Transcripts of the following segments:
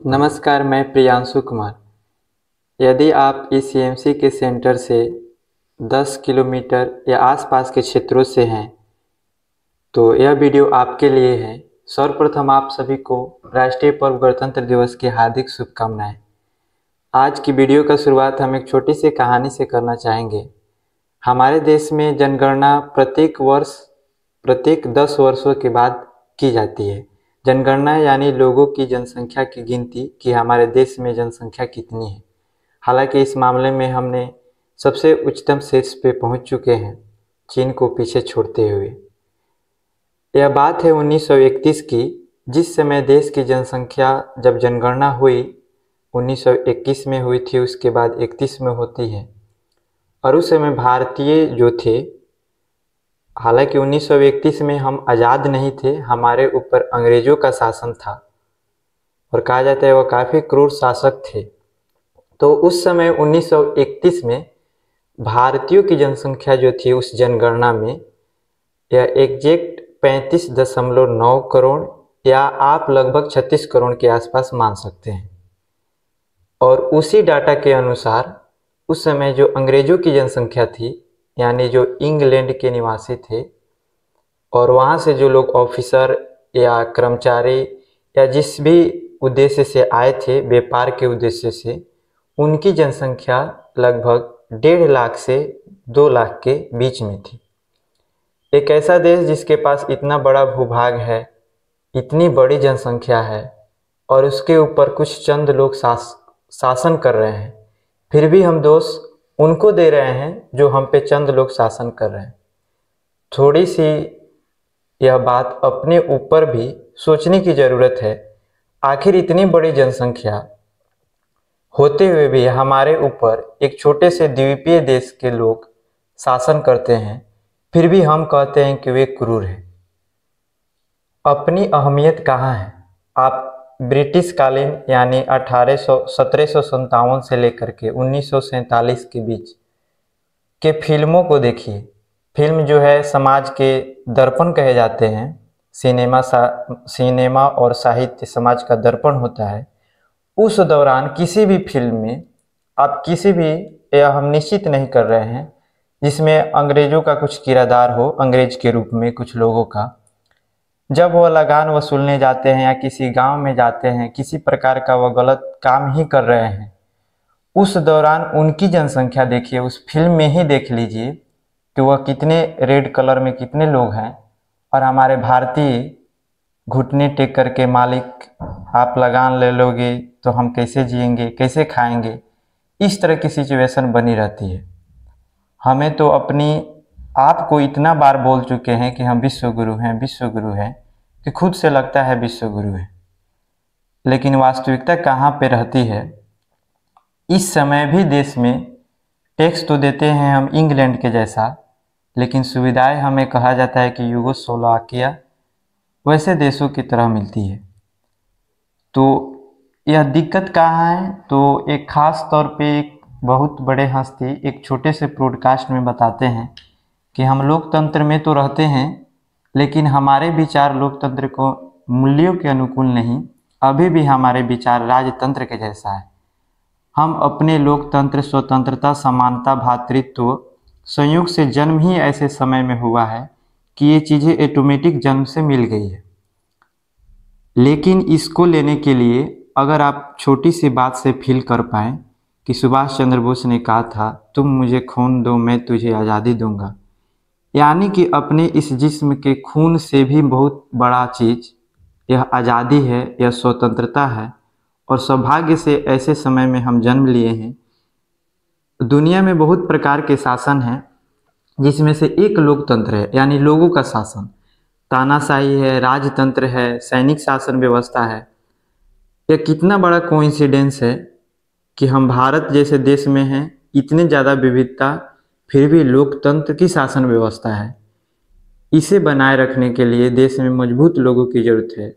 नमस्कार, मैं प्रियांशु कुमार। यदि आप इस सीएमसी के सेंटर से 10 किलोमीटर या आसपास के क्षेत्रों से हैं तो यह वीडियो आपके लिए है। सर्वप्रथम आप सभी को राष्ट्रीय पर्व गणतंत्र दिवस की हार्दिक शुभकामनाएं। आज की वीडियो का शुरुआत हम एक छोटी सी कहानी से करना चाहेंगे। हमारे देश में जनगणना प्रत्येक 10 वर्षों के बाद की जाती है। जनगणना यानी लोगों की जनसंख्या की गिनती कि हमारे देश में जनसंख्या कितनी है। हालांकि इस मामले में हमने सबसे उच्चतम शीर्ष पे पहुंच चुके हैं, चीन को पीछे छोड़ते हुए। यह बात है 1931 की, जिस समय देश की जनसंख्या जब जनगणना हुई 1921 में हुई थी, उसके बाद 31 में होती है। और उस समय भारतीय जो थे, हालांकि 1931 में हम आज़ाद नहीं थे, हमारे ऊपर अंग्रेज़ों का शासन था और कहा जाता है वह काफ़ी क्रूर शासक थे। तो उस समय 1931 में भारतीयों की जनसंख्या जो थी उस जनगणना में, यह एग्जैक्ट 35.9 करोड़ या आप लगभग 36 करोड़ के आसपास मान सकते हैं। और उसी डाटा के अनुसार उस समय जो अंग्रेज़ों की जनसंख्या थी, यानी जो इंग्लैंड के निवासी थे और वहाँ से जो लोग ऑफिसर या कर्मचारी या जिस भी उद्देश्य से आए थे, व्यापार के उद्देश्य से, उनकी जनसंख्या लगभग 1.5 लाख से 2 लाख के बीच में थी। एक ऐसा देश जिसके पास इतना बड़ा भूभाग है, इतनी बड़ी जनसंख्या है और उसके ऊपर कुछ चंद लोग शासन कर रहे हैं, फिर भी हम दोष उनको दे रहे हैं जो हम पे चंद लोग शासन कर रहे हैं। थोड़ी सी यह बात अपने ऊपर भी सोचने की ज़रूरत है। आखिर इतनी बड़ी जनसंख्या होते हुए भी हमारे ऊपर एक छोटे से द्वीपीय देश के लोग शासन करते हैं, फिर भी हम कहते हैं कि वे क्रूर हैं। अपनी अहमियत कहाँ है? आप ब्रिटिश कालीन यानी 1757 से लेकर के 1947 के बीच के फिल्मों को देखिए। फिल्म जो है समाज के दर्पण कहे जाते हैं। सिनेमा और साहित्य समाज का दर्पण होता है। उस दौरान किसी भी फिल्म में आप किसी भी, यह हम निश्चित नहीं कर रहे हैं, जिसमें अंग्रेज़ों का कुछ किरदार हो, अंग्रेज के रूप में कुछ लोगों का, जब वह लगान वसूलने जाते हैं या किसी गांव में जाते हैं, किसी प्रकार का वह गलत काम ही कर रहे हैं, उस दौरान उनकी जनसंख्या देखिए, उस फिल्म में ही देख लीजिए कि वह कितने रेड कलर में कितने लोग हैं। और हमारे भारतीय घुटने टेक करके, मालिक आप लगान ले लोगे तो हम कैसे जिएंगे, कैसे खाएंगे, इस तरह की सिचुएशन बनी रहती है। हमें तो अपनी आप को इतना बार बोल चुके हैं कि हम विश्वगुरु हैं, विश्वगुरु हैं, कि खुद से लगता है विश्वगुरु है, लेकिन वास्तविकता कहाँ पे रहती है? इस समय भी देश में टैक्स तो देते हैं हम इंग्लैंड के जैसा, लेकिन सुविधाएं हमें कहा जाता है कि यूगोस्लोवाकिया वैसे देशों की तरह मिलती है। तो यह दिक्कत कहाँ है? तो एक ख़ास तौर पे एक बहुत बड़े हस्ती एक छोटे से पॉडकास्ट में बताते हैं कि हम लोकतंत्र में तो रहते हैं, लेकिन हमारे विचार लोकतंत्र को मूल्यों के अनुकूल नहीं। अभी भी हमारे विचार राजतंत्र के जैसा है। हम अपने लोकतंत्र, स्वतंत्रता, समानता, भ्रातृत्व, संयोग से जन्म ही ऐसे समय में हुआ है कि ये चीज़ें ऑटोमेटिक जन्म से मिल गई है। लेकिन इसको लेने के लिए अगर आप छोटी सी बात से फील कर पाएँ कि सुभाष चंद्र बोस ने कहा था, तुम मुझे खून दो मैं तुझे आज़ादी दूंगा, यानी कि अपने इस जिस्म के खून से भी बहुत बड़ा चीज़ यह आज़ादी है, यह स्वतंत्रता है। और सौभाग्य से ऐसे समय में हम जन्म लिए हैं। दुनिया में बहुत प्रकार के शासन हैं, जिसमें से एक लोकतंत्र है, यानी लोगों का शासन। तानाशाही है, राजतंत्र है, सैनिक शासन व्यवस्था है। यह कितना बड़ा कोइंसिडेंस है कि हम भारत जैसे देश में हैं, इतनी ज़्यादा विविधता, फिर भी लोकतंत्र की शासन व्यवस्था है। इसे बनाए रखने के लिए देश में मजबूत लोगों की ज़रूरत है,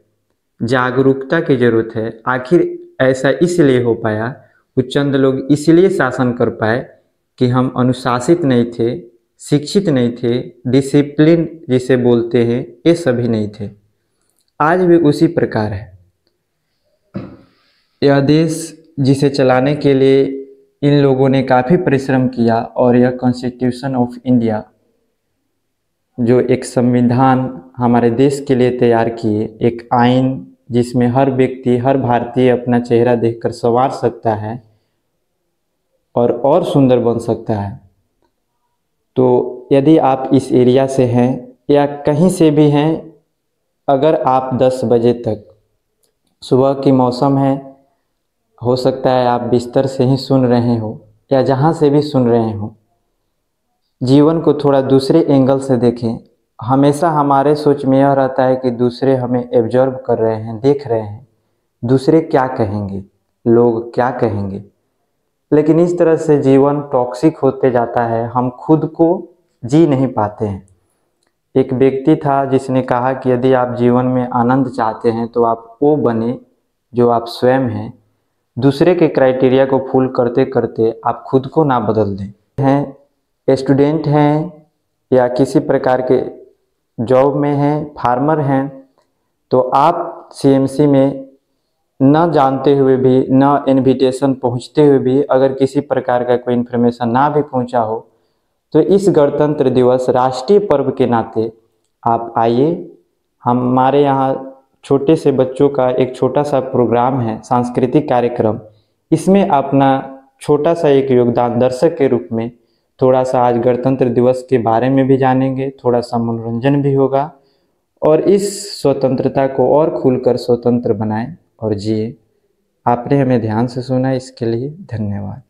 जागरूकता की ज़रूरत है। आखिर ऐसा इसलिए हो पाया, कुछ चंद लोग इसलिए शासन कर पाए कि हम अनुशासित नहीं थे, शिक्षित नहीं थे, डिसिप्लिन जिसे बोलते हैं, ये सभी नहीं थे। आज भी उसी प्रकार है। यह देश जिसे चलाने के लिए इन लोगों ने काफ़ी परिश्रम किया और यह कॉन्स्टिट्यूशन ऑफ इंडिया जो एक संविधान हमारे देश के लिए तैयार किए, एक आइन जिसमें हर व्यक्ति हर भारतीय अपना चेहरा देखकर संवार सकता है और सुंदर बन सकता है। तो यदि आप इस एरिया से हैं या कहीं से भी हैं, अगर आप 10 बजे तक, सुबह की मौसम है, हो सकता है आप बिस्तर से ही सुन रहे हो या जहाँ से भी सुन रहे हो, जीवन को थोड़ा दूसरे एंगल से देखें। हमेशा हमारे सोच में यह रहता है कि दूसरे हमें एब्जॉर्ब कर रहे हैं, देख रहे हैं, दूसरे क्या कहेंगे, लोग क्या कहेंगे। लेकिन इस तरह से जीवन टॉक्सिक होते जाता है, हम खुद को जी नहीं पाते हैं। एक व्यक्ति था जिसने कहा कि यदि आप जीवन में आनंद चाहते हैं तो आप वो बने जो आप स्वयं हैं। दूसरे के क्राइटेरिया को फुल करते करते आप खुद को ना बदल दें। स्टूडेंट हैं या किसी प्रकार के जॉब में हैं, फार्मर हैं, तो आप सीएमसी में न जानते हुए भी, न इनविटेशन पहुंचते हुए भी, अगर किसी प्रकार का कोई इन्फॉर्मेशन ना भी पहुंचा हो, तो इस गणतंत्र दिवस राष्ट्रीय पर्व के नाते आप आइए। हमारे यहाँ छोटे से बच्चों का एक छोटा सा प्रोग्राम है, सांस्कृतिक कार्यक्रम। इसमें अपना छोटा सा एक योगदान दर्शक के रूप में थोड़ा सा आज गणतंत्र दिवस के बारे में भी जानेंगे, थोड़ा सा मनोरंजन भी होगा और इस स्वतंत्रता को और खुलकर स्वतंत्र बनाएं और जिए। आपने हमें ध्यान से सुना, इसके लिए धन्यवाद।